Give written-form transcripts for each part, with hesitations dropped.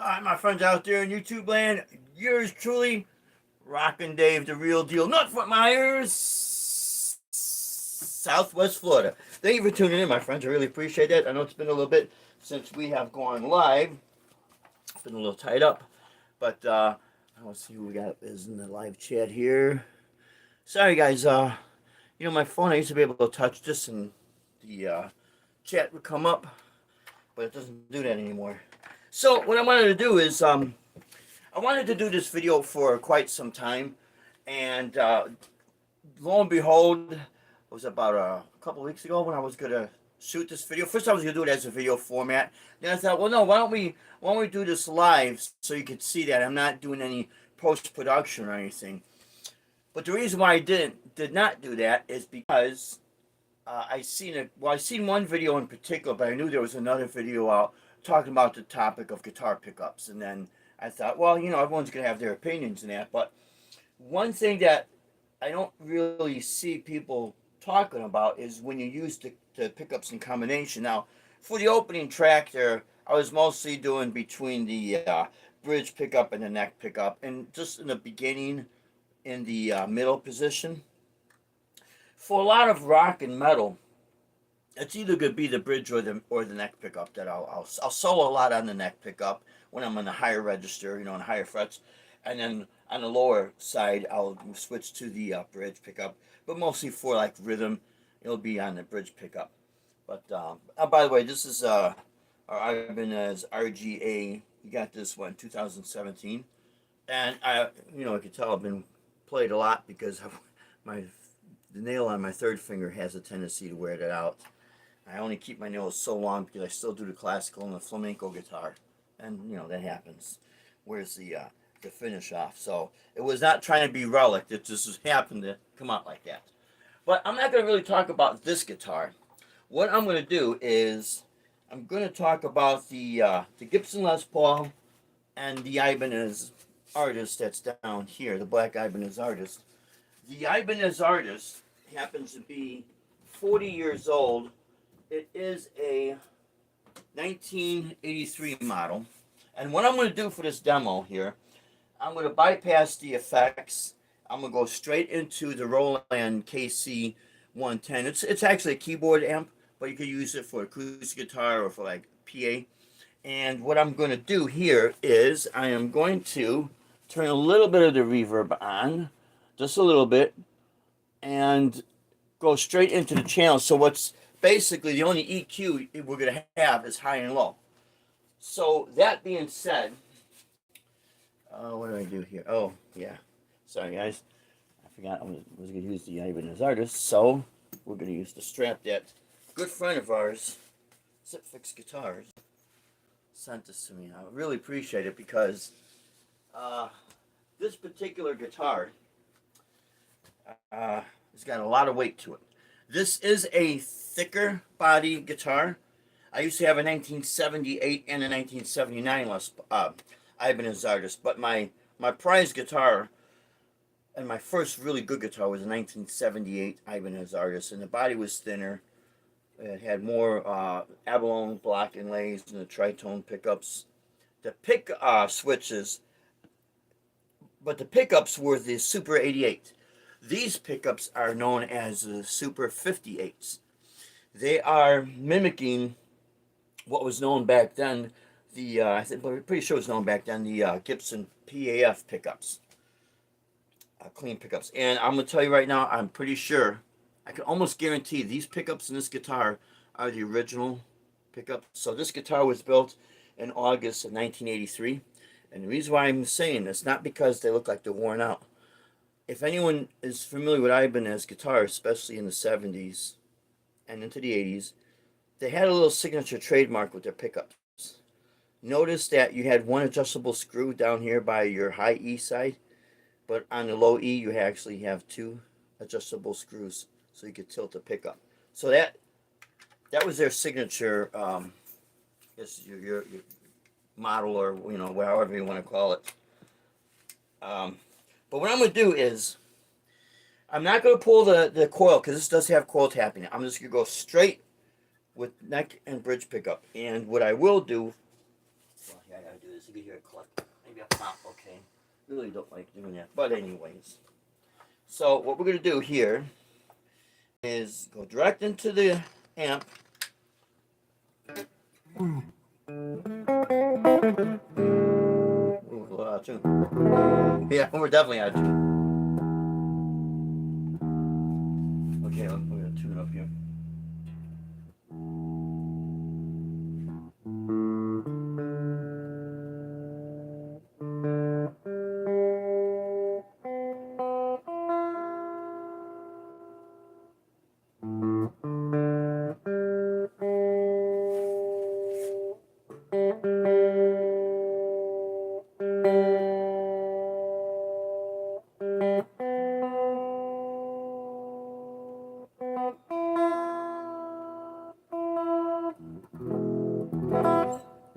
Hi, my friends out there in YouTube land. Yours truly, Rockin' Dave, the real deal. Not Fort Myers, Southwest Florida. Thank you for tuning in, my friends. I really appreciate that. I know it's been a little bit since we have gone live. It's been a little tied up, but I want to see who we got is in the live chat here. Sorry, guys. My phone. I used to be able to touch this and the chat would come up, but it doesn't do that anymore. So what I wanted to do is I wanted to do this video for quite some time, and lo and behold, it was about a couple of weeks ago when I was gonna shoot this video. First, I was gonna do it as a video format. Then I thought, well, no, why don't we do this live so you could see that I'm not doing any post production or anything. But the reason why I did not do that is because I seen one video in particular, but I knew there was another video out talking about the topic of guitar pickups, and then I thought, well, everyone's gonna have their opinions in that, but one thing that I don't really see people talking about is when you use the pickups in combination. Now, for the opening track there, I was mostly doing between the bridge pickup and the neck pickup, and just in the beginning in the middle position. For a lot of rock and metal, it's either going to be the bridge or the neck pickup that I'll solo a lot on the neck pickup when I'm on the higher register, on higher frets, and then on the lower side I'll switch to the bridge pickup. But mostly for like rhythm, it'll be on the bridge pickup. But by the way, this is our Ibanez RGA. We got this one 2017, and you can tell I've been played a lot because the nail on my third finger has a tendency to wear that out. I only keep my nails so long because I still do the classical and the flamenco guitar, and that happens. Where's the finish off? So it was not trying to be relic. It just happened to come out like that. But I'm not going to really talk about this guitar. What I'm going to do is I'm going to talk about the Gibson Les Paul and the Ibanez Artist that's down here, the black Ibanez Artist. The Ibanez Artist happens to be 40 years old. It is a 1983 model. And what I'm going to do for this demo here, I'm going to bypass the effects. I'm going to go straight into the Roland KC 110. It's actually a keyboard amp, but you can use it for acoustic guitar or for like PA. And what I'm going to do here is I am going to turn a little bit of the reverb on, just a little bit, and go straight into the channel. So what's basically the only EQ we're going to have is high and low. So that being said, what do I do here? Oh, yeah. Sorry, guys. I forgot I was going to use the Ibanez Artist. So we're going to use the strap that a good friend of ours, Zip Fix Guitars, sent this to me. I really appreciate it because this particular guitar has got a lot of weight to it. This is a thicker body guitar. I used to have a 1978 and a 1979 Ibanez Artist, but my prize guitar and my first really good guitar was a 1978 Ibanez Artist, and the body was thinner. It had more abalone block inlays and the tritone pickups. The pick switches, but the pickups were the Super 88. These pickups are known as the Super 58s. They are mimicking what was known back then. I'm pretty sure it was known back then, the Gibson PAF pickups, clean pickups. And I'm gonna tell you right now, I'm pretty sure, I can almost guarantee these pickups in this guitar are the original pickups. So this guitar was built in August of 1983, and the reason why I'm saying this, not because they look like they're worn out. If anyone is familiar with Ibanez guitars, especially in the 70s and into the 80s, they had a little signature trademark with their pickups. Notice that you had one adjustable screw down here by your high E side, but on the low E you actually have two adjustable screws so you could tilt the pickup. So that was their signature, your model, or however you want to call it. But what I'm going to do is, I'm not going to pull the coil because this does have coil tapping. I'm just going to go straight with neck and bridge pickup. And what I will do, well, yeah, I gotta do this. You can hear it click. Maybe a pop, okay. Really don't like doing that. But anyways. So what we're going to do here is go direct into the amp. Ooh, a little out of tune. Yeah, we're definitely out of tune. Okay, we're going to tune it up here.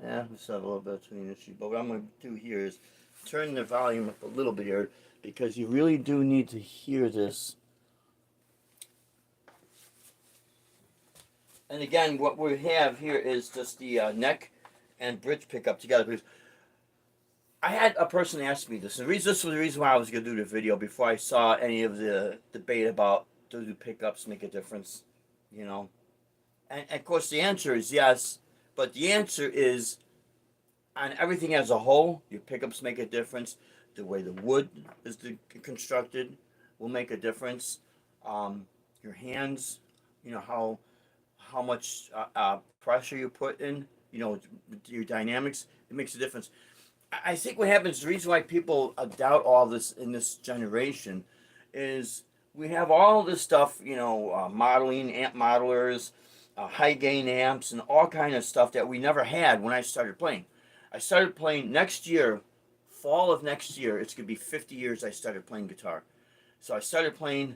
Yeah, we still have a little bit of tuning issue, but what I'm going to do here is turn the volume up a little bit here because you really do need to hear this. And again, what we have here is just the neck and bridge pickup together. Because I had a person ask me this. This was the reason why I was going to do the video before I saw any of the debate about do the pickups make a difference, you know. And of course the answer is yes, but the answer is on everything as a whole, your pickups make a difference. The way the wood is constructed will make a difference. Your hands, you know, how much pressure you put in, you know, your dynamics, it makes a difference. I think what happens, the reason why people doubt all this in this generation is we have all this stuff, you know, modeling, amp modelers, high gain amps, and all kind of stuff that we never had when I started playing. I started playing next year, fall of next year, it's going to be 50 years I started playing guitar. So I started playing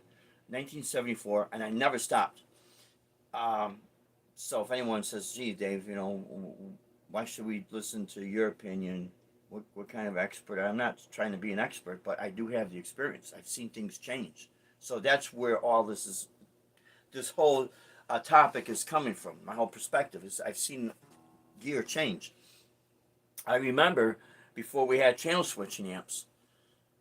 1974, and I never stopped. So if anyone says, gee, Dave, you know, why should we listen to your opinion? What kind of expert? I'm not trying to be an expert, but I do have the experience. I've seen things change. So that's where all this whole topic is coming from. My whole perspective is I've seen gear change. I remember before we had channel switching amps,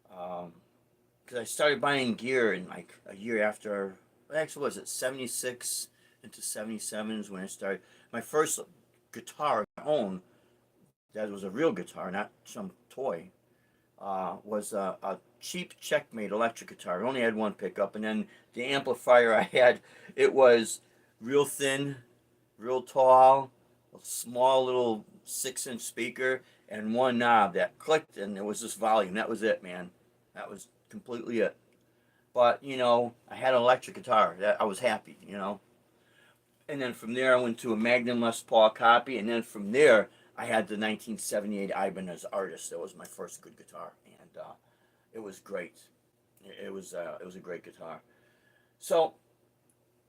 because I started buying gear in like a year after, actually was it 76 into 77 is when I started. My first guitar I owned, that was a real guitar, not some toy, was a cheap Checkmate electric guitar. I only had one pickup, and then the amplifier I had, it was real thin, real tall, a small little 6-inch speaker, and one knob that clicked, and it was just volume. That was it, man. That was completely it. But, you know, I had an electric guitar. That I was happy, you know. And then from there, I went to a Magnum Les Paul copy, and then from there, I had the 1978 Ibanez Artist. That was my first good guitar, and it was great. It was a great guitar. So,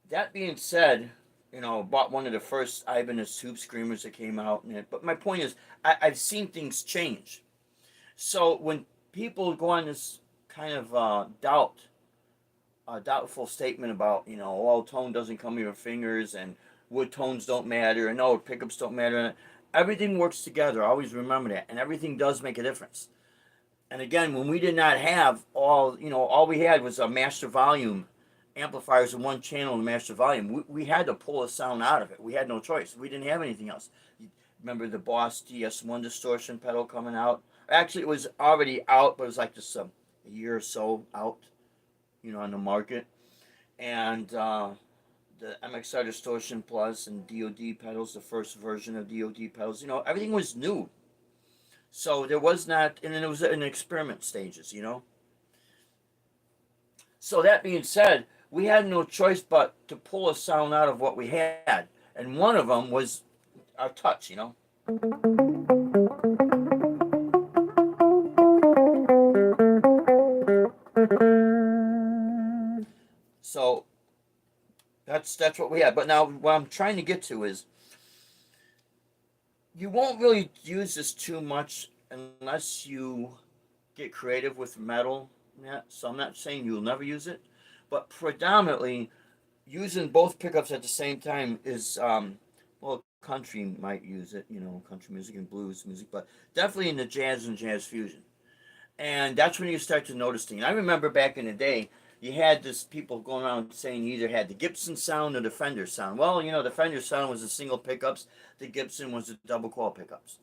that being said, you know, bought one of the first Ibanez Tube Screamers that came out. But my point is, I've seen things change. So when people go on this kind of doubtful statement about, you know, oh, tone doesn't come with your fingers, and wood tones don't matter, and no, pickups don't matter. Everything works together. Always remember that, and everything does make a difference. And again, when we did not have all we had was a master volume amplifiers in one channel and master volume. We had to pull a sound out of it. We had no choice. We didn't have anything else. Remember the Boss DS1 distortion pedal coming out? Actually, it was already out, but it was like just a year or so out, you know, on the market. And the MXR Distortion Plus and DoD pedals, the first version of DoD pedals, you know, everything was new. So there was not, and then it was in experiment stages, you know. So that being said, we had no choice but to pull a sound out of what we had. And one of them was our touch, you know. So that's what we had. But now what I'm trying to get to is you won't really use this too much unless you get creative with metal. Yeah, so I'm not saying you'll never use it, but predominantly using both pickups at the same time is well, country might use it, country music and blues music, but definitely in the jazz and jazz fusion. And that's when you start to notice things. I remember back in the day, you had this people going around saying you either had the Gibson sound or the Fender sound. Well, the Fender sound was the single pickups, the Gibson was the double coil pickups.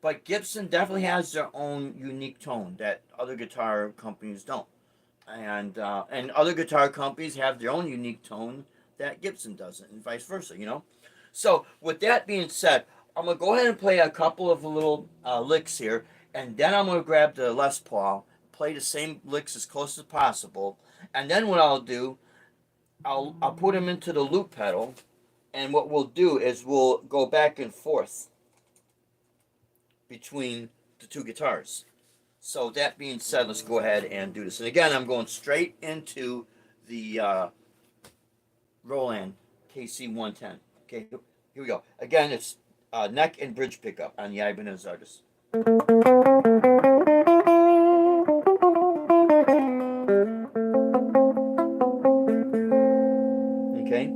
But Gibson definitely has their own unique tone that other guitar companies don't, and other guitar companies have their own unique tone that Gibson doesn't, and vice versa. So with that being said, I'm gonna go ahead and play a couple of little licks here, and then I'm gonna grab the Les Paul, play the same licks as close as possible, and then what I'll do, I'll put them into the loop pedal, and what we'll do is we'll go back and forth between the two guitars. So that being said, let's go ahead and do this. And again, I'm going straight into the Roland KC110. Okay, here we go. Again, it's neck and bridge pickup on the Ibanez Artist. Okay,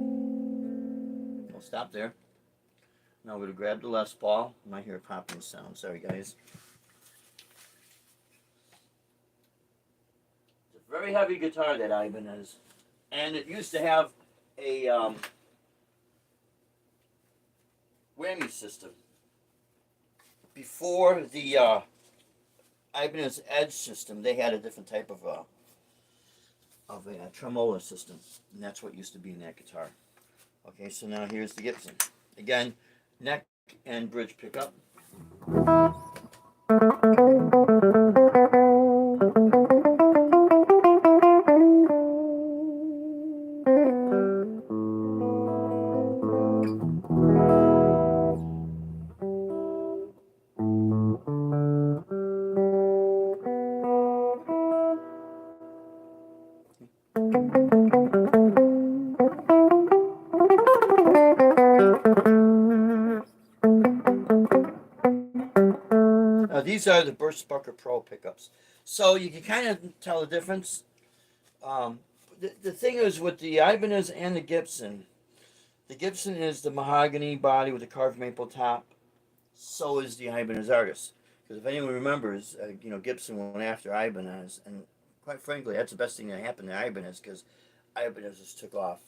we'll stop there. Now we're going to grab the Les Paul. You might hear a popping sound. Sorry, guys. It's a very heavy guitar, that Ibanez. And it used to have a whammy system. Before the Ibanez Edge system, they had a different type of a tremolo system, and that's what used to be in that guitar. Okay, so now here's the Gibson. Again, neck and bridge pickup. These are the Bursbucker Pro pickups. So you can kind of tell the difference. The thing is with the Ibanez and the Gibson is the mahogany body with the carved maple top. So is the Ibanez Artist. Because if anyone remembers, Gibson went after Ibanez, and quite frankly, that's the best thing that happened to Ibanez, because Ibanez just took off.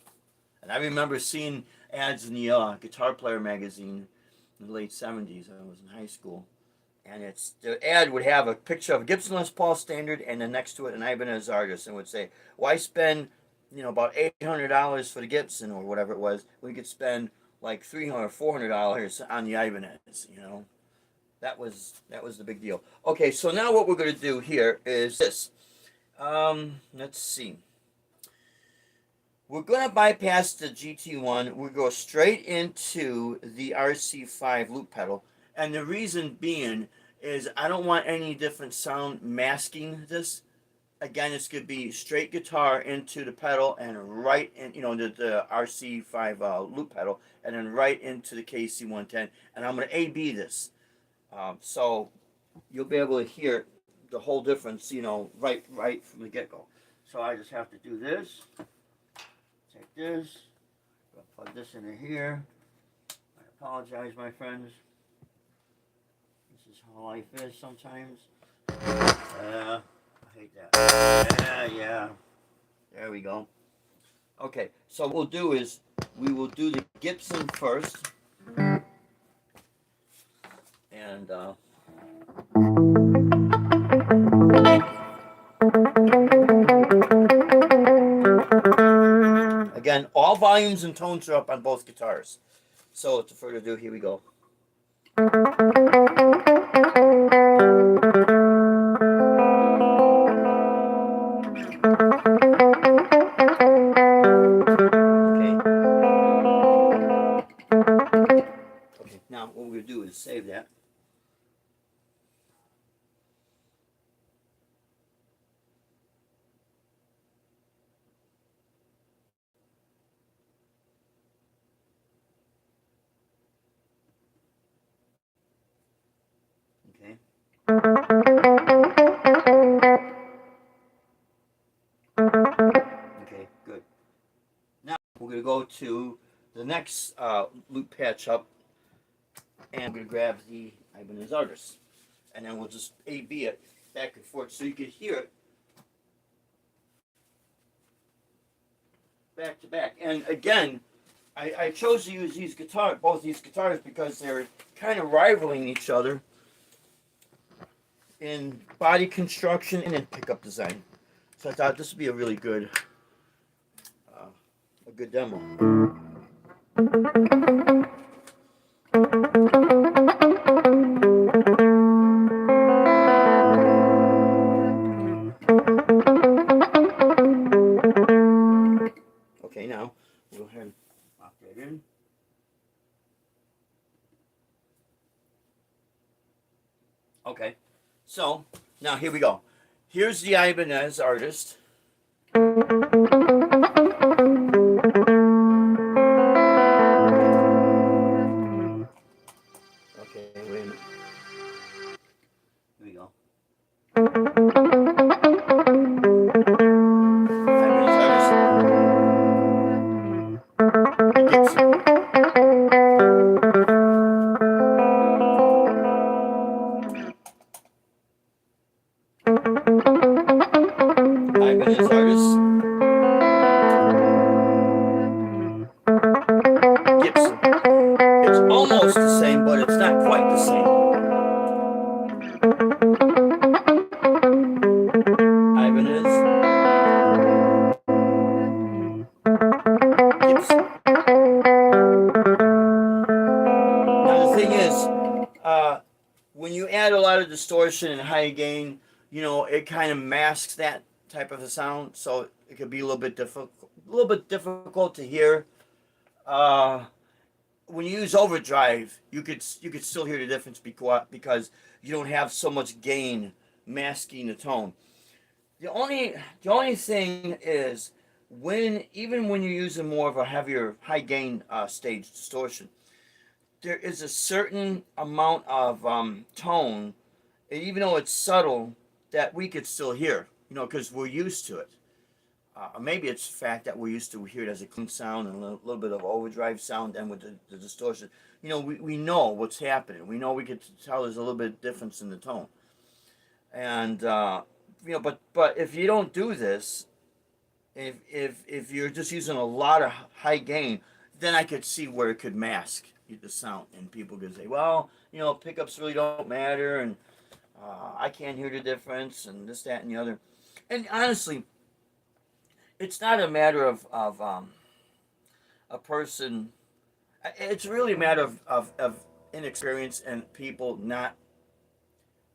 And I remember seeing ads in the Guitar Player magazine in the late 70s. I was in high school. And the ad would have a picture of a Gibson Les Paul Standard, and then next to it an Ibanez Artist, and would say, "Why spend, about $800 for the Gibson or whatever it was? We could spend like $300 or $400 on the Ibanez." That was the big deal. Okay, so now what we're going to do here is this. Let's see. We're going to bypass the GT1. We'll go straight into the RC5 loop pedal. And the reason being is I don't want any different sound masking this. Again, it's going to be straight guitar into the pedal and right in, the RC5 loop pedal, and then right into the KC110. And I'm going to A-B this. So you'll be able to hear the whole difference, right from the get-go. So I just have to do this. Take this. Plug this into here. I apologize, my friends. This is how life is sometimes. I hate that. Yeah. There we go. Okay, so what we'll do is we will do the Gibson first. And again, all volumes and tones are up on both guitars. So without further ado, here we go. Okay, now what we're going to do is save that. Okay. Okay, good. Now we're going to go to the next loop patch up And I'm going to grab the Ibanez Artist. And then we'll just A-B it back and forth so you can hear it back to back. And again, I chose to use both these guitars, because they're kind of rivaling each other in body construction and in pickup design. So I thought this would be a really good, a good demo. Okay, now we'll go ahead and lock that in. Okay, so now here we go. Here's the Ibanez Artist. Okay, wait a minute. Here we go. Ibanez Artist. Gibson. Ibanez Artist. Gibson. It's almost the same, but it's not quite the same. Ibanez. Gibson. Now the thing is, when you add a lot of distortion and high gain, it kind of masks that type of a sound, so it could be a little bit difficult to hear. When you use overdrive, you could still hear the difference because you don't have so much gain masking the tone. The only thing is, even when you're using more of a heavier high gain stage distortion, there is a certain amount of tone, and even though it's subtle, that we could still hear, because we're used to it. Maybe it's the fact that we're used to hear it as a clean sound and a little bit of overdrive sound, and with the distortion. We know what's happening. We know we could tell there's a little bit of difference in the tone. And, but if you don't do this, if you're just using a lot of high gain, then I could see where it could mask the sound, and people could say, well, pickups really don't matter, and I can't hear the difference, and this, that, and the other. And honestly, it's not a matter of a person. It's really a matter of inexperience and people not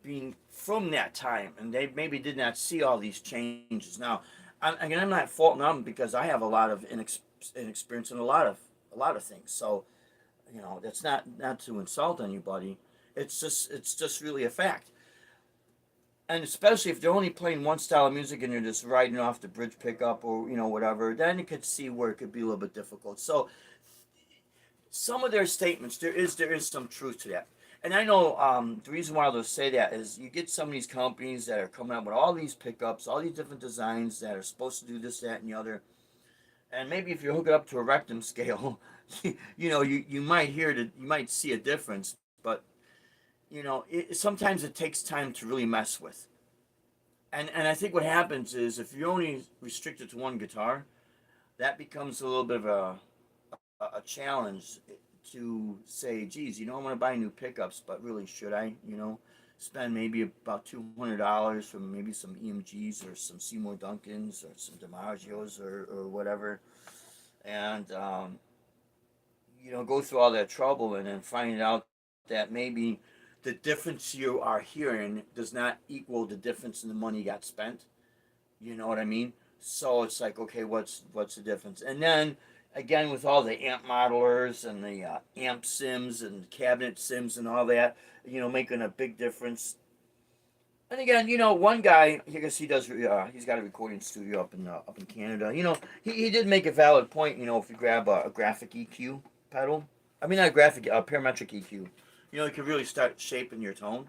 being from that time, and they maybe did not see all these changes. Now, I'm not faulting them, because I have a lot of inexperience in a lot of things. So, that's not to insult anybody. It's just really a fact. And especially if they're only playing one style of music and you're just riding off the bridge pickup or whatever, then you could see where it could be a little bit difficult. So some of their statements, there is some truth to that. And I know the reason why they'll say that is you get some of these companies that are coming up with all these pickups, all these different designs that are supposed to do this, that, and the other. And maybe if you hook it up to a rectum scale, you might see a difference. But sometimes it takes time to really mess with. And I think what happens is, if you're only restricted to one guitar, that becomes a little bit of a challenge to say, geez, I want to buy new pickups, but really, should I, spend maybe about $200 for maybe some EMGs or some Seymour Duncans or some DiMaggios or whatever, and go through all that trouble and then find out that maybe the difference you are hearing does not equal the difference in the money you got spent. You know what I mean? So it's like, okay, what's the difference? And then again, with all the amp modelers and the amp sims and cabinet sims and all that, making a big difference. And again, one guy, I guess he does. He's got a recording studio up in Canada. He did make a valid point. If you grab a graphic EQ pedal, I mean not a graphic, a parametric EQ, you can really start shaping your tone.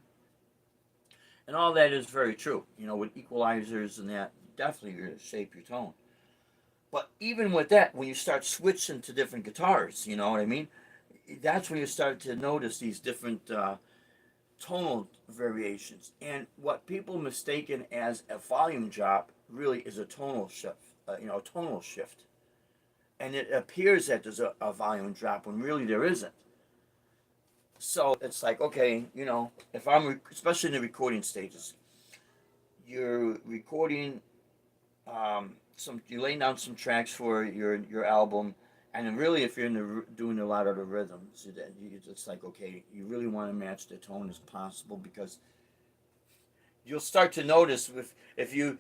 And all that is very true. With equalizers and that, definitely you're going to shape your tone. But even with that, when you start switching to different guitars, you know what I mean? that's when you start to notice these different tonal variations. And what people mistaken as a volume drop really is a tonal shift, a tonal shift. And it appears that there's a volume drop when really there isn't. So it's like, okay, if especially in the recording stages, you're recording you're laying down some tracks for your album, and then really if you're doing a lot of the rhythms, it's like, okay, you really want to match the tone as possible, because you'll start to notice if you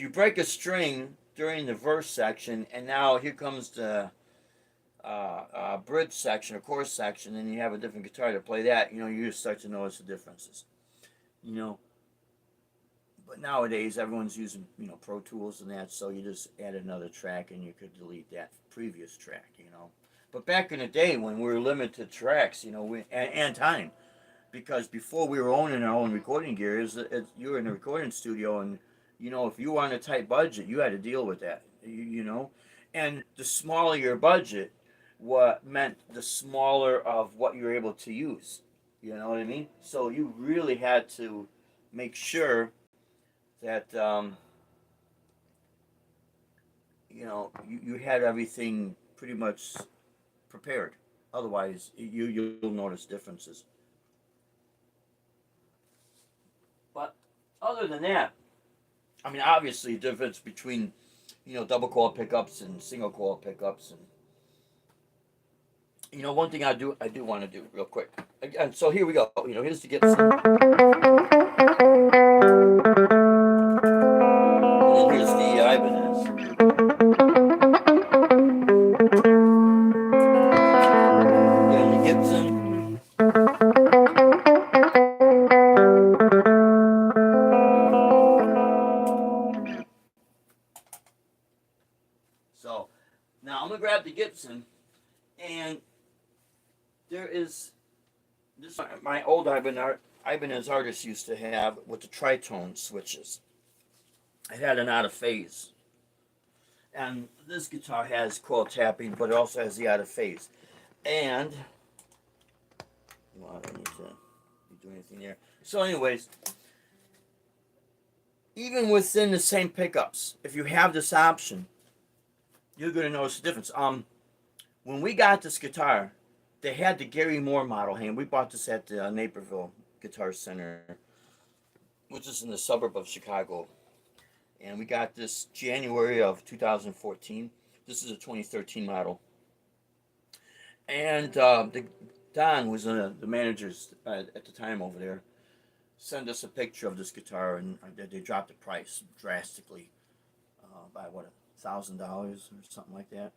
break a string during the verse section, and now here comes the bridge section or chorus section, and you have a different guitar to play that, you just start to notice the differences. But nowadays everyone's using Pro Tools and that, so you just add another track and you could delete that previous track. But back in the day when we were limited to tracks, and time, because before we were owning our own recording gear, you were in a recording studio, and if you were on a tight budget, you had to deal with that. And the smaller your budget, what meant the smaller of what you were able to use. You know what I mean? So you really had to make sure that you had everything pretty much prepared. Otherwise, you'll notice differences. But other than that, I mean, obviously, the difference between double coil pickups and single coil pickups, and one thing I do want to do real quick. Again, so here we go. Here's the Gibson. And here's the Ibanez. And the Gibson. So now I'm gonna grab the Gibson, and there is this my old Ibanez artist used to have with the tritone switches. It had an out of phase, and this guitar has coil tapping, but it also has the out of phase. And I don't need to do anything there. So, anyways, even within the same pickups, if you have this option, you're going to notice the difference. When we got this guitar, they had the Gary Moore model hand. We bought this at the Naperville Guitar Center, which is in the suburb of Chicago. And we got this January of 2014. This is a 2013 model. And Don was the managers at the time over there. Sent us a picture of this guitar, and they dropped the price drastically by $1,000 or something like that.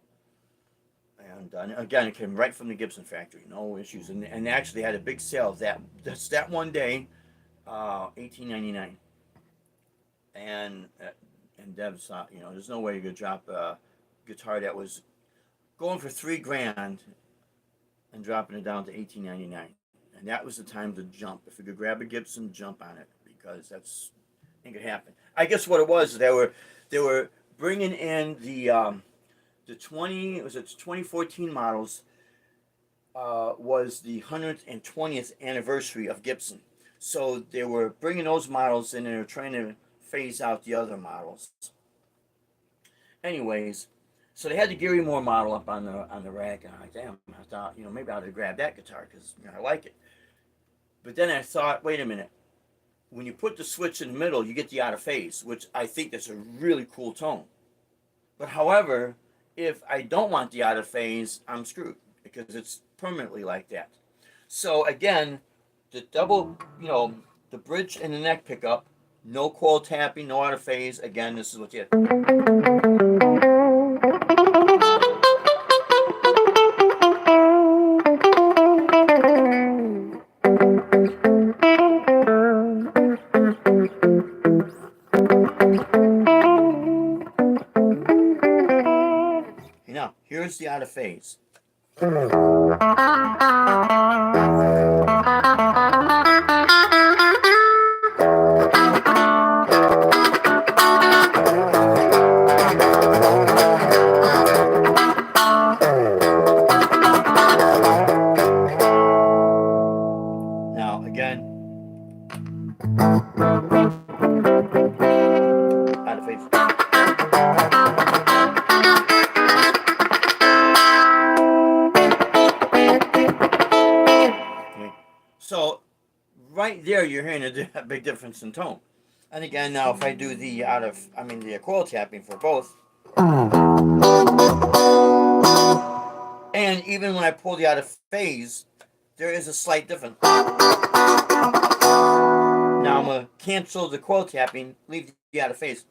And again, it came right from the Gibson factory, no issues. And they actually had a big sale that one day, $18.99. And Deb saw, there's no way you could drop a guitar that was going for $3,000 and dropping it down to $18.99. And that was the time to jump. If you could grab a Gibson, jump on it, because it could happen. I guess what it was, they were bringing in the 2014 models. Was the 120th anniversary of Gibson, so they were bringing those models in, and they were trying to phase out the other models. Anyways, so they had the Gary Moore model up on the rack, and I'm like, damn, I thought, maybe I ought to grab that guitar, because I like it. But then I thought, wait a minute, when you put the switch in the middle, you get the out of phase, which I think that's a really cool tone. But however, if I don't want the out of phase, I'm screwed, because it's permanently like that. So again, the double, the bridge and the neck pickup, no coil tapping, no out of phase. Again, this is what you have. Now, here's the out of phase. Out of phase. Okay. So right there, you're hearing a big difference in tone. And again, now if I do the the coil tapping for both, and even when I pull the out of phase, there is a slight difference. Now I'm gonna cancel the coil tapping, leave the out of phase.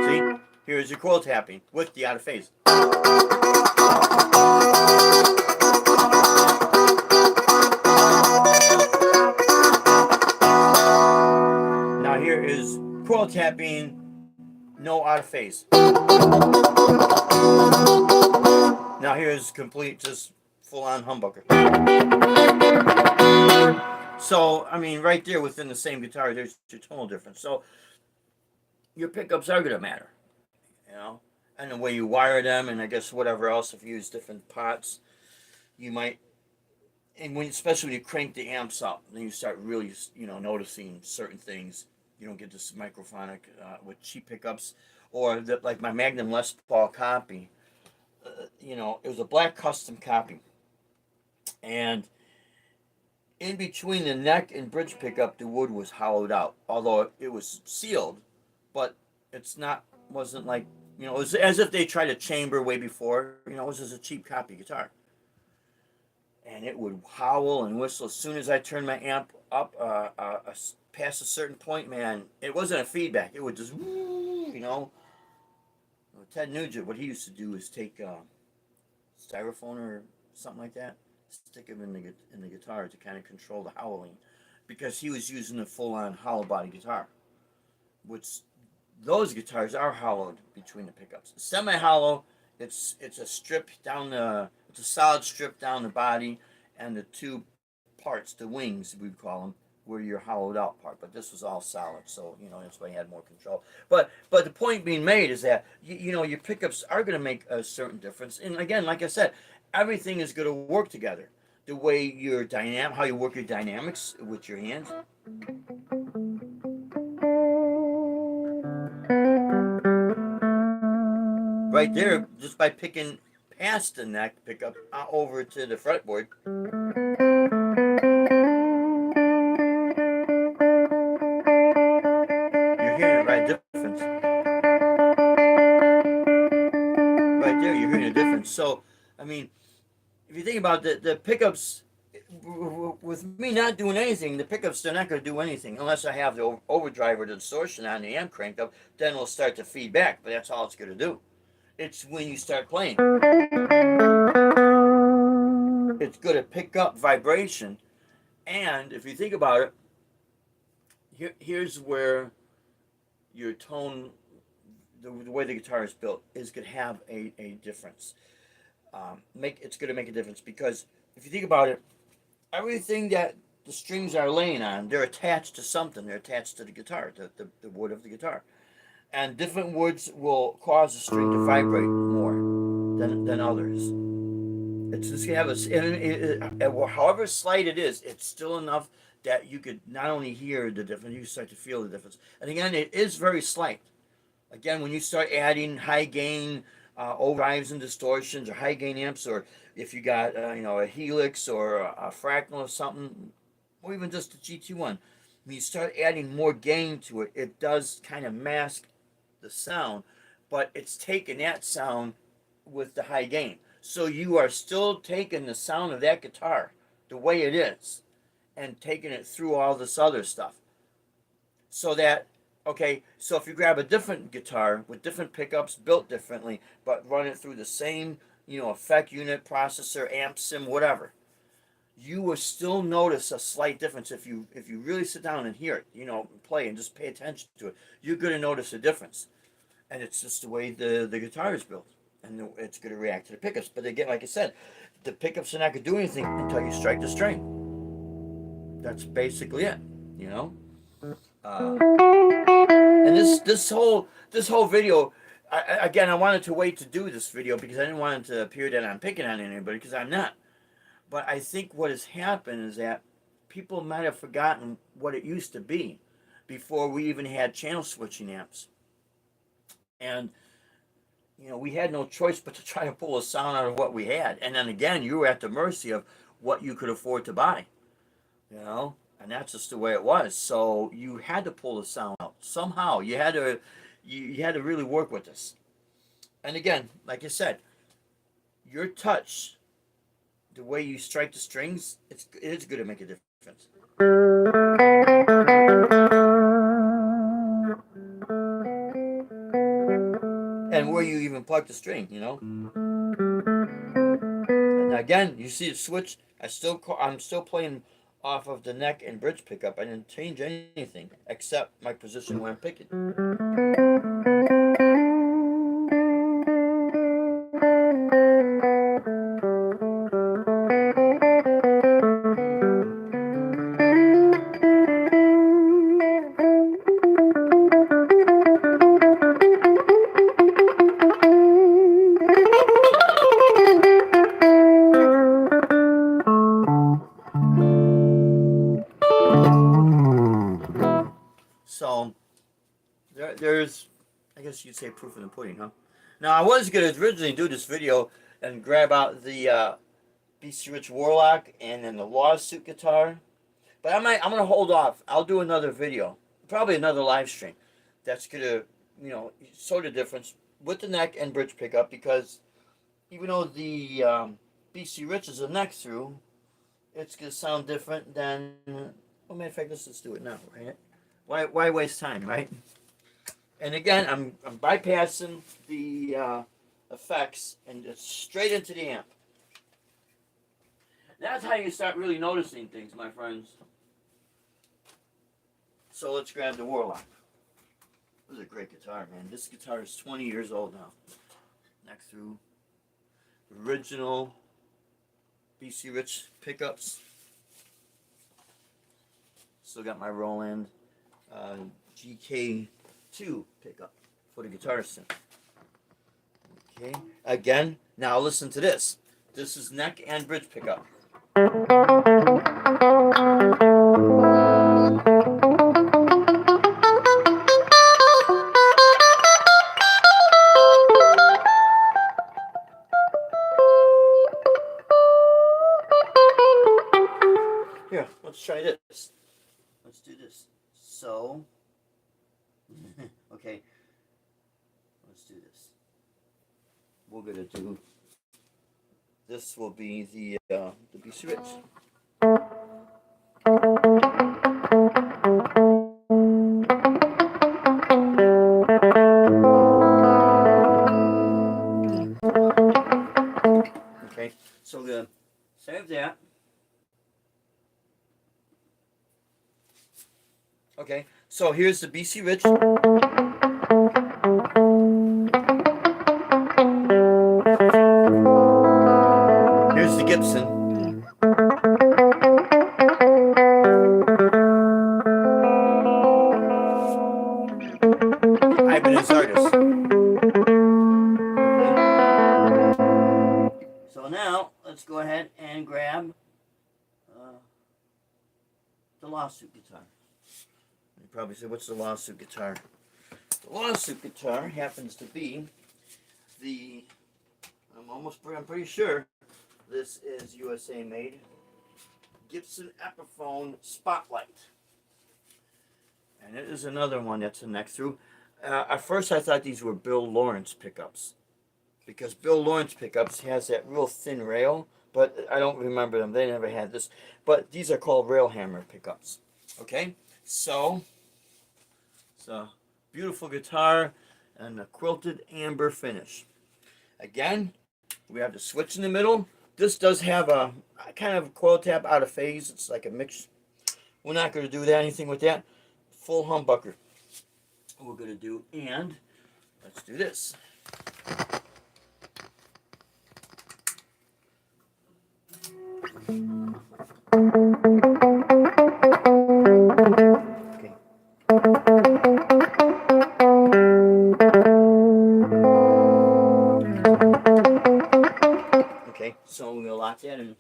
See, here's your coil tapping with the out of phase. Now here is coil tapping, no out of phase. Now here's complete, just full on humbucker. So, I mean, right there within the same guitar, there's your tonal difference. So, your pickups are going to matter, you know, and the way you wire them, and I guess whatever else, if you use different pots, you might, and especially when you crank the amps up, then you start really, noticing certain things. You don't get this microphonic with cheap pickups, or like my Magnum Les Paul copy. It was a black custom copy, and in between the neck and bridge pickup, the wood was hollowed out, although it was sealed, but wasn't like, it was as if they tried a chamber way before. It was just a cheap copy guitar, and it would howl and whistle as soon as I turned my amp up past a certain point. Man, it wasn't a feedback; it would just, Ted Nugent, what he used to do is take styrofoam or something like that, stick him in the guitar to kind of control the howling, because he was using a full-on hollow body guitar, which those guitars are hollowed between the pickups. Semi-hollow, it's a solid strip down the body, and the two parts, the wings we'd call them, were your hollowed out part. But this was all solid, so that's why you had more control. But the point being made is that your pickups are going to make a certain difference. And again, like I said, everything is going to work together. The way how you work your dynamics with your hands. Right there, just by picking past the neck pickup over to the fretboard. You're hearing right difference. Right there, you're hearing a difference. So, I mean, if you think about the pickups, with me not doing anything, the pickups, they're not going to do anything unless I have the overdrive or the distortion on the amp cranked up. Then it'll start to feed back, but that's all it's going to do. It's when you start playing, it's going to pick up vibration. And if you think about it, here's where your tone, the way the guitar is built, is going to have a difference. It's going to make a difference, because if you think about it, everything that the strings are laying on, they're attached to something. They're attached to the guitar, the wood of the guitar. And different woods will cause the string to vibrate more than others. It's just going to have however slight it is, it's still enough that you could not only hear the difference, you start to feel the difference. And again, it is very slight. Again, when you start adding high gain overdrives and distortions, or high gain amps, or if you got a Helix or a Fractal or something, or even just a GT1, when you start adding more gain to it, it does kind of mask the sound, but it's taking that sound with the high gain. So you are still taking the sound of that guitar the way it is and taking it through all this other stuff. So that, so if you grab a different guitar with different pickups built differently, but run it through the same, effect unit, processor, amp, sim, whatever, you will still notice a slight difference. If you really sit down and hear it, play and just pay attention to it, you're going to notice a difference. And it's just the way the guitar is built, and it's going to react to the pickups. But again, like I said, the pickups are not going to do anything until you strike the string. That's basically it, and this whole video, I wanted to wait to do this video because I didn't want it to appear that I'm picking on anybody, because I'm not. But I think what has happened is that people might have forgotten what it used to be before we even had channel switching amps. And we had no choice but to try to pull a sound out of what we had. And then again, you were at the mercy of what you could afford to buy, and that's just the way it was. So you had to pull the sound out somehow. You had to really work with this. And again, like I said, your touch, the way you strike the strings, it is going to make a difference. And where you even plug the string, And again, you see the switch. I'm still playing off of the neck and bridge pickup. I didn't change anything except my position where I'm picking. So there's, I guess you'd say, proof in the pudding, huh? Now I was gonna originally do this video and grab out the BC Rich Warlock and then the Lawsuit guitar, but I'm gonna hold off. I'll do another video, probably another live stream, that's gonna show the difference with the neck and bridge pickup, because even though the BC Rich is a neck through, it's gonna sound different than. Well, matter of fact, let's just do it now, right? Why waste time, right? And again, I'm bypassing the effects and just straight into the amp. That's how you start really noticing things, my friends. So let's grab the Warlock. This is a great guitar, man. This guitar is 20 years old now. Neck through. Original BC Rich pickups. Still got my Roland GK2 pickup for the guitar synth. Okay. Again, now listen to this. This is neck and bridge pickup. Here, let's try this. Let's do this. So, okay, let's do this. We're gonna do. This will be the BC Rich. Okay, so we're gonna save that. Okay, so here's the BC Rich. Here's the Gibson. Ibanez Artist. So now, let's go ahead and grab the Lawsuit guitar. You probably say, what's the Lawsuit guitar? The Lawsuit guitar happens to be the, I'm pretty sure this is USA made, Gibson Epiphone Spotlight. And it is another one that's a neck through. At first I thought these were Bill Lawrence pickups, because Bill Lawrence pickups has that real thin rail, but I don't remember them. They never had this. But these are called rail hammer pickups. Okay? So, it's a beautiful guitar and a quilted amber finish. Again, we have the switch in the middle. This does have a kind of coil tab out of phase. It's like a mix. We're not going to do anything with that. Full humbucker. We're going to do, and let's do this. Okay. Okay, so we'll lock that in.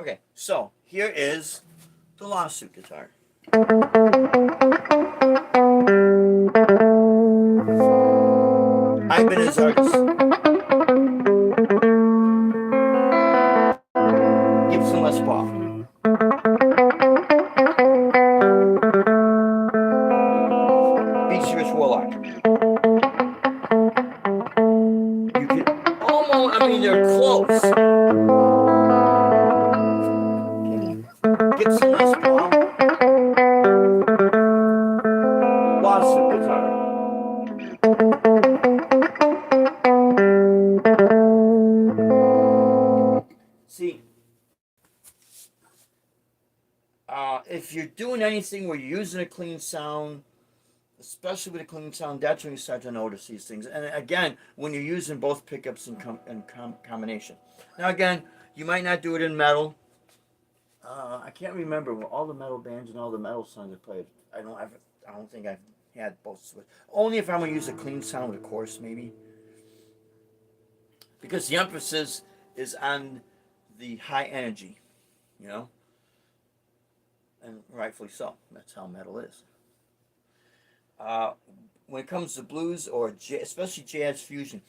Okay, so here is the lawsuit guitar. Ibanez Artist. Gibson Les Paul. Beachy Rich Warlock. You can almost, I mean, they're close. Gibson Les Paul. Lawsuit guitar. See, if you're doing anything where you're using a clean sound, especially with a clean sound, that's when you start to notice these things. And again, when you're using both pickups in combination. Now, again, you might not do it in metal. I can't remember all the metal bands and all the metal songs I played. I don't think I've had both switch. Only if I'm gonna use a clean sound with a chorus, maybe. Because the emphasis is on the high energy, you know, and rightfully so. That's how metal is. When it comes to blues or especially jazz fusion,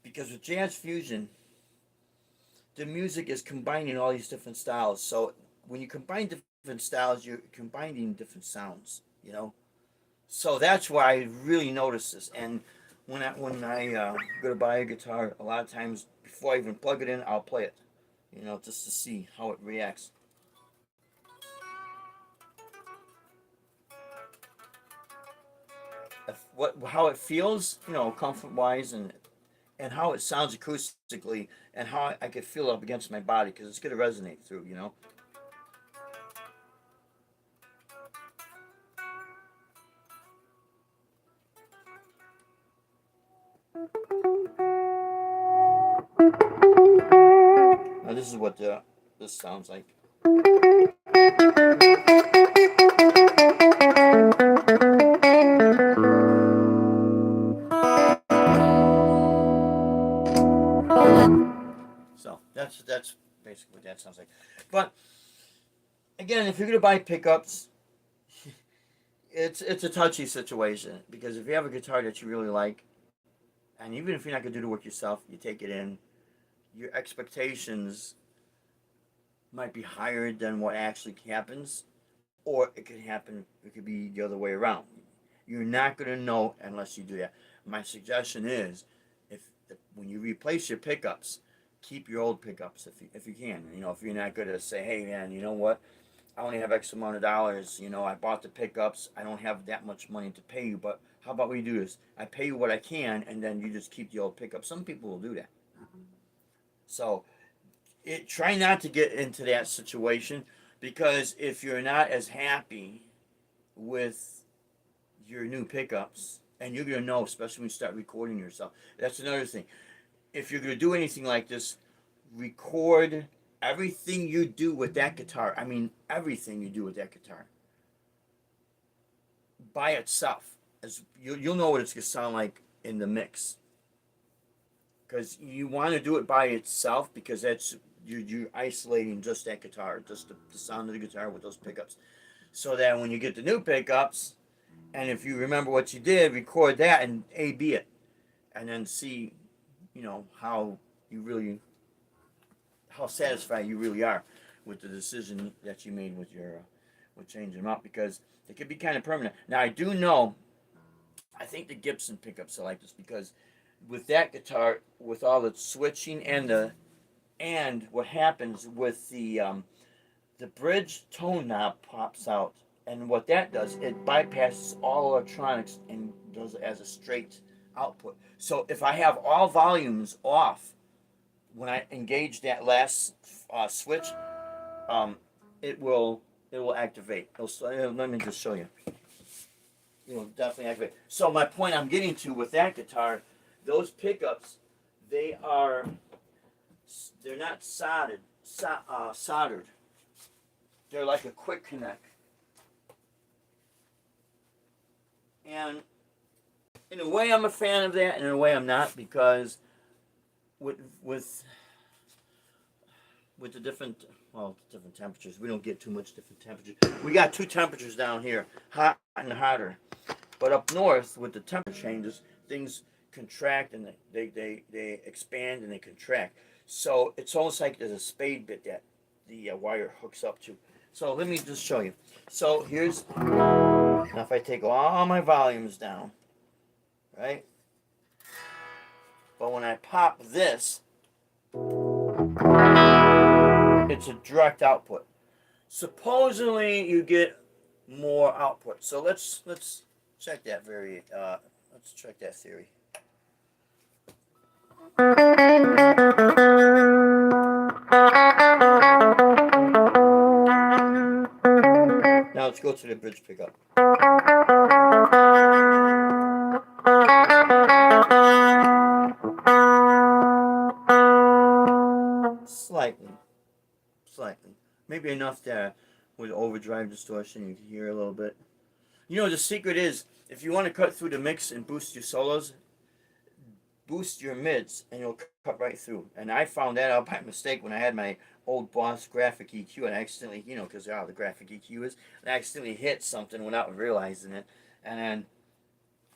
because with jazz fusion, the music is combining all these different styles. So when you combine different styles, you're combining different sounds, you know. So that's why I really notice this. And when I go to buy a guitar, a lot of times before I even plug it in, I'll play it, you know, just to see how it reacts. How it feels, you know, comfort wise, and how it sounds acoustically, and how I could feel it up against my body, because it's going to resonate through, you know. Now this is what this sounds like. So that's basically what that sounds like. But again, if you're gonna buy pickups, it's a touchy situation, because if you have a guitar that you really like, and even if you're not gonna do the work yourself, you take it in, your expectations might be higher than what actually happens, or it could happen. It could be the other way around. You're not gonna know unless you do that. My suggestion is, if when you replace your pickups, keep your old pickups if you can. You know, if you're not gonna say, hey man, you know what? I only have X amount of dollars. You know, I bought the pickups. I don't have that much money to pay you, but how about we do this? I pay you what I can, and then you just keep the old pickups. Some people will do that. So try not to get into that situation, because if you're not as happy with your new pickups, and you're gonna know, especially when you start recording yourself. That's another thing. If you're gonna do anything like this, record everything you do with that guitar. I mean, everything you do with that guitar by itself. As you'll know what it's gonna sound like in the mix, because you want to do it by itself, because that's you're isolating just that guitar, just the sound of the guitar with those pickups, so that when you get the new pickups, and if you remember what you did, record that and A/B it, and then see, you know, how satisfied you really are with the decision that you made with your with changing them up, because it could be kind of permanent. Now I do know, I think the Gibson pickups are like this, because with that guitar, with all the switching and what happens with the bridge tone knob pops out, and what that does, it bypasses all electronics and does it as a straight output. So if I have all volumes off when I engage that last switch, um, it will activate. Let me just show you. It will definitely activate. So my point I'm getting to with that guitar, those pickups, they're not soldered. They're like a quick connect. And in a way I'm a fan of that, and in a way I'm not, because with the different well, different temperatures. We don't get too much different temperatures. We got two temperatures down here, hot and hotter. But up north, with the temperature changes, things contract and they expand and they contract. So it's almost like there's a spade bit that the wire hooks up to. So let me just show you. So here's, now if I take all my volumes down, right? But when I pop this, it's a direct output. Supposedly you get more output. So let's check that let's check that theory. Now let's go to the bridge pickup. Slightly. Maybe enough that with overdrive distortion you can hear a little bit. You know, the secret is, if you want to cut through the mix and boost your solos, boost your mids and you'll cut right through. And I found that out by mistake when I had my old Boss graphic EQ and I accidentally, you know, because how the graphic EQ is, and I accidentally hit something without realizing it. And then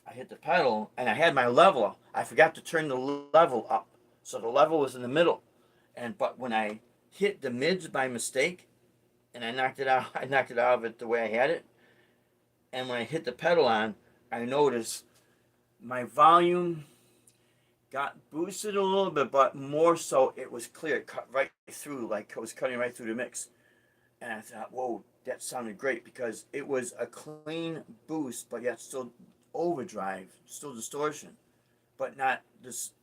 I hit the pedal and I had my level. I forgot to turn the level up. So the level was in the middle. But when I hit the mids by mistake and I knocked it out of it the way I had it. And when I hit the pedal on, I noticed my volume got boosted a little bit, but more so it was clear. It cut right through, like it was cutting right through the mix. And I thought, whoa, that sounded great because it was a clean boost, but yet still overdrive, still distortion, but not this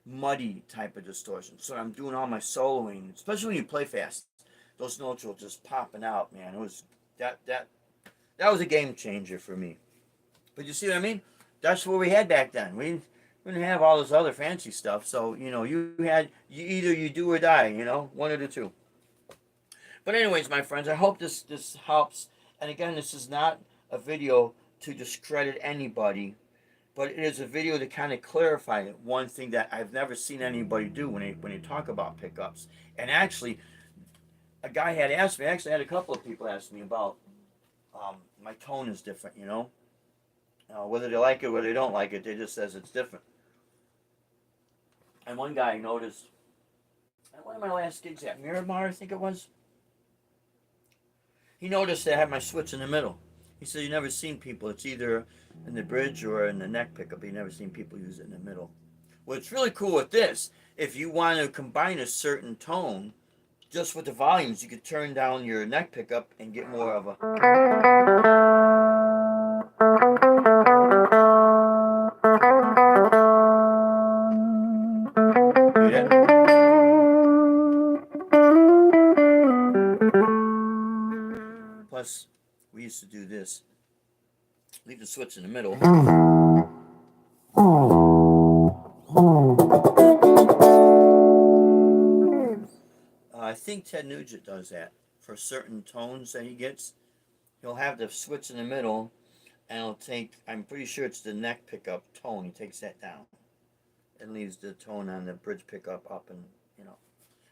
muddy type of distortion. So I'm doing all my soloing, especially when you play fast. Those notes were just popping out, man. It was that was a game changer for me. But you see what I mean? That's what we had back then. We didn't have all this other fancy stuff. So, you know, you either you do or die, you know, one of the two. But anyways, my friends, I hope this helps. And again, this is not a video to discredit anybody, but it is a video to kind of clarify one thing that I've never seen anybody do when they talk about pickups. And actually, a guy had asked me, actually had a couple of people ask me about my tone is different, you know. Whether they like it or they don't like it, they just says it's different. And one guy noticed, at one of my last gigs at Miramar, I think it was, he noticed that I had my switch in the middle. He said, "You never seen people. It's either in the bridge or in the neck pickup. You never seen people use it in the middle." What's really cool with this, if you want to combine a certain tone, just with the volumes, you could turn down your neck pickup and get more of a. Hear that? Plus, we used to do this. Leave the switch in the middle. I think Ted Nugent does that for certain tones that he gets. He'll have the switch in the middle, and he'll take, I'm pretty sure it's the neck pickup tone. He takes that down and leaves the tone on the bridge pickup up, and you know.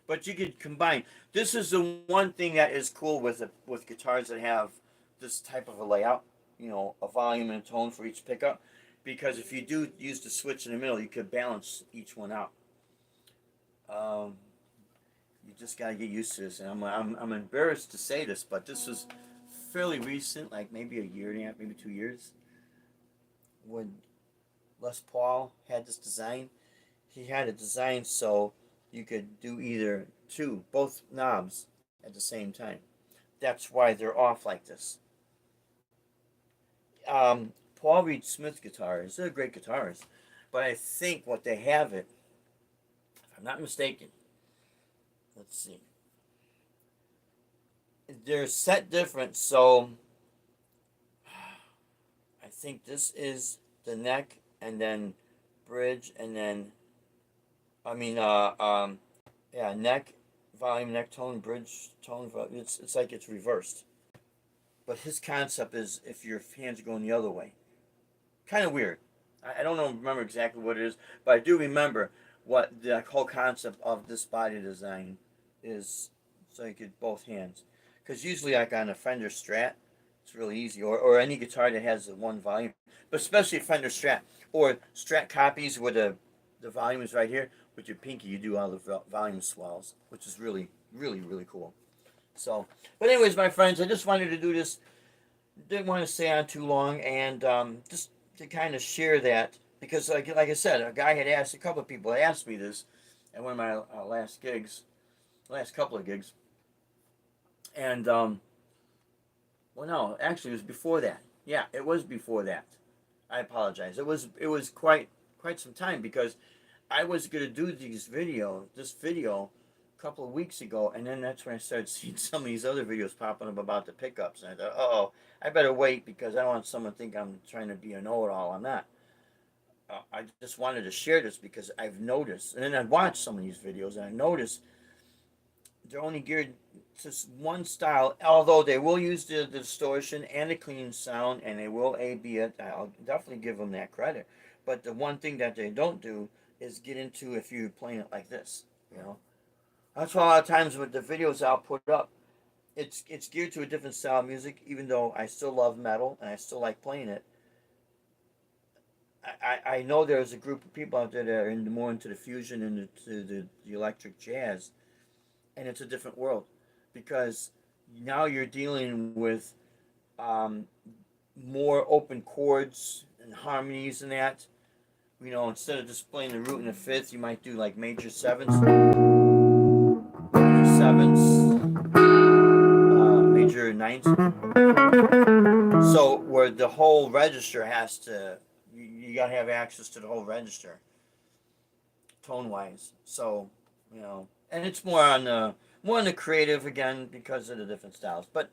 But you could combine. This is the one thing that is cool with guitars that have this type of a layout. You know, a volume and a tone for each pickup. Because if you do use the switch in the middle, you could balance each one out. You just gotta get used to this, and I'm embarrassed to say this, but this was fairly recent, like maybe a year and a half, maybe 2 years, when Les Paul had this design. He had a design so you could do either both knobs at the same time. That's why they're off like this. Paul Reed Smith guitars, they're great guitars, but I think what they have if I'm not mistaken, let's see, they're set different, so I think this is the neck and then bridge and then neck volume, neck tone, bridge tone. It's like it's reversed. But his concept is if your hands are going the other way. Kind of weird. I don't remember exactly what it is, but I do remember what the whole concept of this body design is so you get both hands. Because usually, like on a Fender Strat, it's really easy, or any guitar that has the one volume, but especially a Fender Strat or Strat copies where the volume is right here. With your pinky, you do all the volume swells, which is really, really, really cool. So, but anyways, my friends, I just wanted to do this. Didn't want to stay on too long, and just to kind of share that because, like I said, a guy had asked, a couple of people had asked me this at one of my last gigs, last couple of gigs, and well, no, actually, it was before that. Yeah, it was before that. I apologize. It was quite some time because I was gonna do this video, a couple of weeks ago, and then that's when I started seeing some of these other videos popping up about the pickups, and I thought, oh, I better wait because I don't want someone to think I'm trying to be a know-it-all. I'm not. I just wanted to share this because I've noticed, and then I watched some of these videos, and I noticed they're only geared to one style, although they will use the distortion and the clean sound, and they will A/B it. I'll definitely give them that credit. But the one thing that they don't do is get into if you're playing it like this. You know, that's why a lot of times with the videos I'll put up, it's geared to a different style of music. Even though I still love metal and I still like playing it, I know there's a group of people out there that are more into the fusion and the electric jazz, and it's a different world because now you're dealing with um, more open chords and harmonies and that. You know, instead of just playing the root and the fifth, you might do like major sevens, minor sevens, major ninths. So where the whole register has to, you gotta have access to the whole register, tone wise. So, you know, and it's more on the creative again because of the different styles. But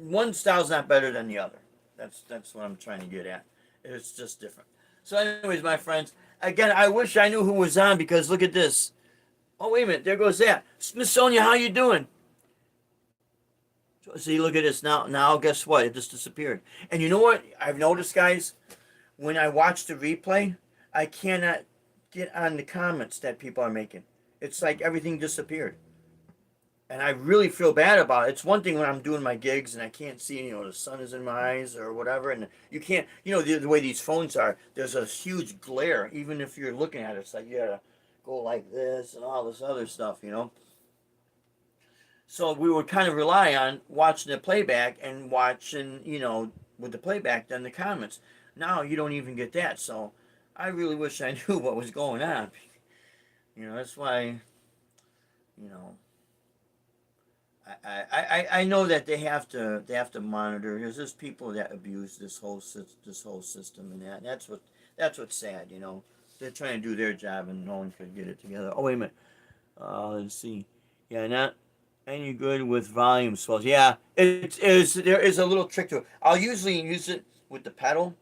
one style's not better than the other. That's what I'm trying to get at. It's just different. So, anyways, my friends, again, I wish I knew who was on because look at this. Oh, wait a minute, there goes that. Smithsonian, how you doing? See, look at this now. Now, guess what? It just disappeared. And you know what I've noticed, guys? When I watch the replay, I cannot get on the comments that people are making. It's like everything disappeared. And I really feel bad about it. It's one thing when I'm doing my gigs and I can't see, the sun is in my eyes or whatever, and you can't, the way these phones are, there's a huge glare. Even if you're looking at it, it's like you gotta go like this and all this other stuff. So we would kind of rely on watching the playback and watching, with the playback, then the comments. Now you don't even get that. So I really wish I knew what was going on. That's why, you know. I know that they have to monitor. There's just people that abuse this whole system and that. And that's what's sad. They're trying to do their job and no one could get it together. Oh wait a minute. Let's see. Yeah, not any good with volume swells. Yeah, there is a little trick to it. I'll usually use it with the pedal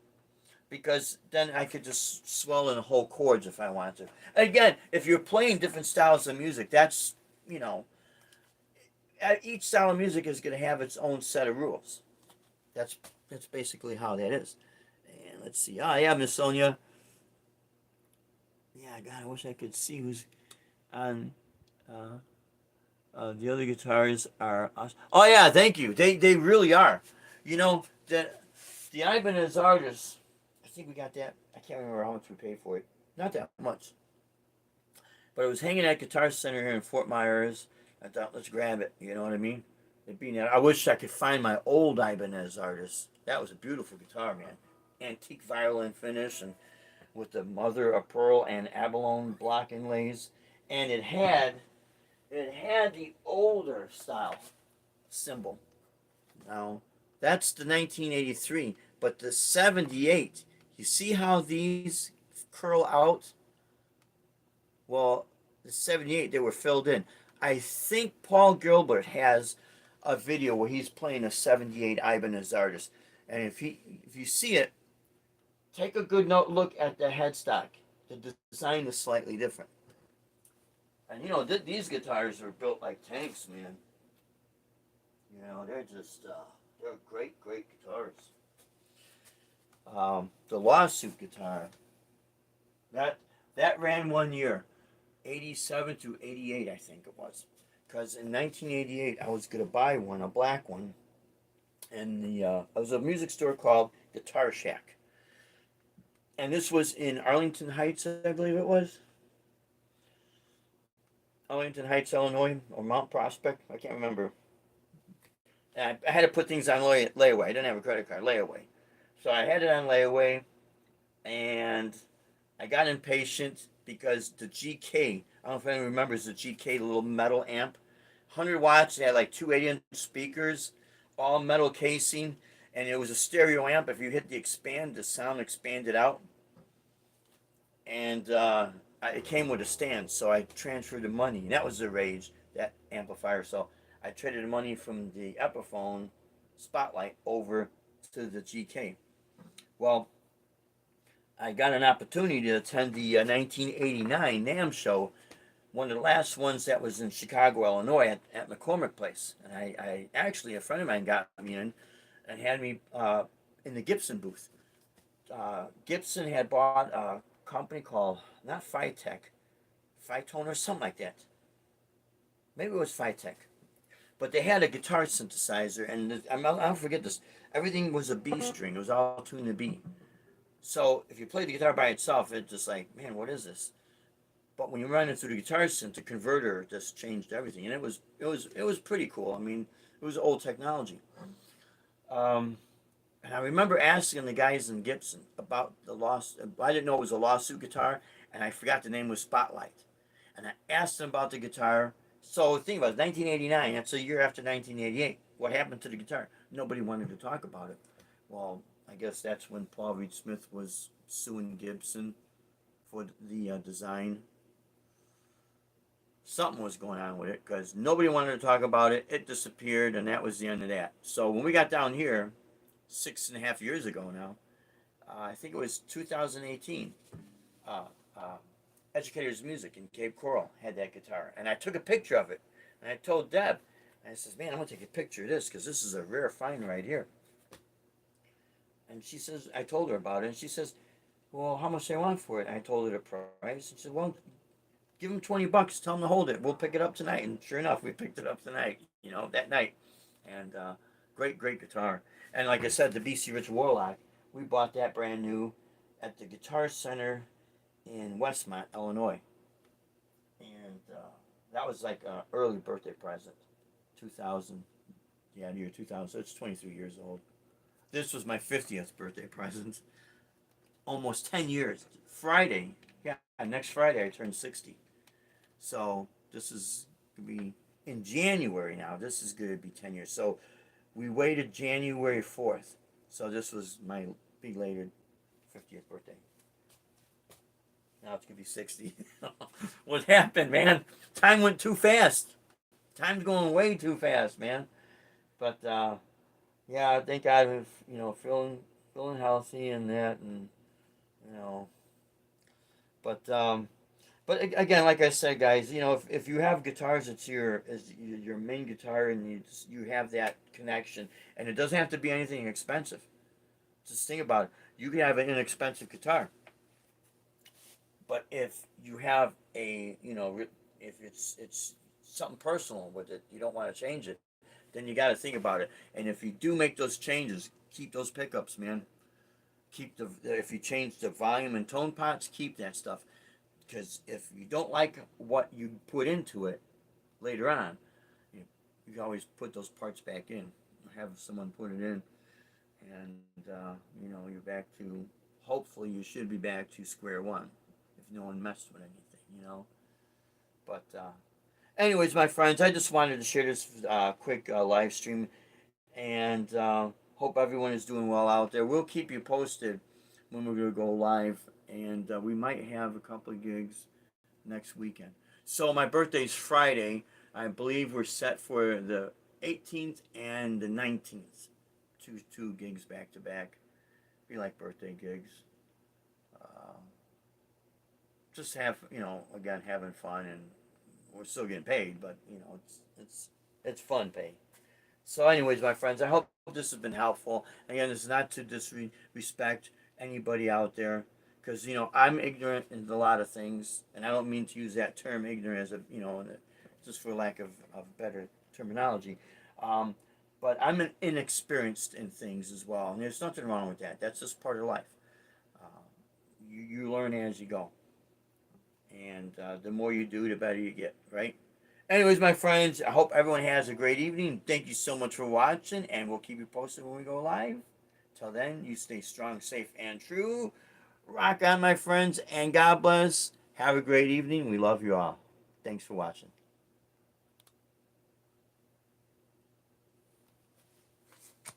because then I could just swell in the whole chords if I want to. Again, if you're playing different styles of music, that's you know each style of music is going to have its own set of rules. That's that's basically how that is. And let's see. Ah, yeah, Miss Sonia. Yeah, God, I wish I could see who's on. Uh, the other guitars are awesome. Oh yeah, thank you. They really are. The Ibanez artist. I think we got that. I can't remember how much we paid for it. Not that much. But it was hanging at Guitar Center here in Fort Myers. I thought, let's grab it. You know what I mean? It being that, I wish I could find my old Ibanez artist. That was a beautiful guitar, man. Antique violin finish and with the mother of pearl and abalone block inlays, and it had the older style cymbal. Now that's the 1983, but the 78. You see how these curl out? Well, the 78 they were filled in. I think Paul Gilbert has a video where he's playing a 78 Ibanez artist, and if you see it, take a good look at the headstock. The design is slightly different. And these guitars are built like tanks, man. They're great, great guitars. The lawsuit guitar that ran 1 year, 87 to 88, I think it was, because in 1988 I was gonna buy one, a black one, and it was a music store called Guitar Shack, and this was in Arlington Heights, I believe it was. Arlington Heights, Illinois, or Mount Prospect. I can't remember. And I had to put things on layaway. I didn't have a credit card, layaway. So I had it on layaway, and I got impatient because the GK, I don't know if anyone remembers the GK, the little metal amp, 100 watts. It had like two 8-inch speakers, all metal casing, and it was a stereo amp. If you hit the expand, the sound expanded out. And it came with a stand, so I transferred the money. And that was the rage, that amplifier. So I traded the money from the Epiphone Spotlight over to the GK. Well, I got an opportunity to attend the 1989 NAMM show, one of the last ones that was in Chicago, Illinois, at McCormick Place. And I actually, a friend of mine got me in and had me in the Gibson booth. Gibson had bought a company called, not Phytech, Phytone or something like that. Maybe it was Phytech. But they had a guitar synthesizer, and I'll forget this. Everything was a B string. It was all tuned to B. So if you play the guitar by itself, it's just like, man, what is this? But when you run it through the guitar synth, the converter just changed everything, and it was pretty cool. I mean, it was old technology. Um, and I remember asking the guys in Gibson about the loss. I didn't know it was a lawsuit guitar, and I forgot the name was Spotlight. And I asked them about the guitar. So think about it, 1989. That's a year after 1988. What happened to the guitar? Nobody wanted to talk about it. Well, I guess that's when Paul Reed Smith was suing Gibson for the design. Something was going on with it because nobody wanted to talk about it. It disappeared, and that was the end of that. So when we got down here, 6.5 years ago now, I think it was 2018. Uh, uh, Educators Music in Cape Coral had that guitar, and I took a picture of it, and I told Deb, and I says, "Man, I'm gonna take a picture of this because this is a rare find right here." And she says, I told her about it, and she says, "Well, how much they want for it?" And I told her the price, and she said, "Well, give them $20. Tell them to hold it. We'll pick it up tonight." And sure enough, we picked it up tonight. That night, and great guitar. And like I said, the BC Rich Warlock, we bought that brand new at the Guitar Center in Westmont, Illinois, and that was like an early birthday present, 2000. Yeah, the year 2000. So it's 23 years old. This was my 50th birthday present. Almost 10 years. Friday, yeah, next Friday I turned 60. So this is gonna be in January now. This is going to be 10 years. So we waited January 4th. So this was my belated 50th birthday. Now it's gonna be 60. What happened, man? Time went too fast. Time's going way too fast, man. But yeah, I think I'm feeling healthy and that, and you know. But again, like I said, guys, if you have guitars, it's your main guitar, and you have that connection, and it doesn't have to be anything expensive. Just think about it. You can have an inexpensive guitar, but if you have if it's something personal with it, you don't want to change it, then you got to think about it. And if you do make those changes, keep those pickups, man. Keep if you change the volume and tone pots, keep that stuff. Because if you don't like what you put into it later on, you, you can always put those parts back in. Have someone put it in, and you're back to. Hopefully, you should be back to square one if no one messed with anything. But anyways, my friends, I just wanted to share this quick live stream, and hope everyone is doing well out there. We'll keep you posted when we're going to go live, and we might have a couple of gigs next weekend. So my birthday's Friday. I believe we're set for the 18th and the 19th. Two gigs back to back. Be like birthday gigs. Just have again, having fun, and we're still getting paid, but it's fun pay. So, anyways, my friends, I hope this has been helpful. Again, it's not to disrespect anybody out there, because I'm ignorant in a lot of things, and I don't mean to use that term ignorant as a just for lack of better terminology. Um, but I'm inexperienced in things as well, and there's nothing wrong with that. That's just part of life. Uh, you learn as you go, and the more you do, the better you get, right? Anyways, my friends, I hope everyone has a great evening. Thank you so much for watching, and we'll keep you posted when we go live. Till then, you stay strong, safe, and true. Rock on, my friends, and God bless. Have a great evening. We love you all. Thanks for watching.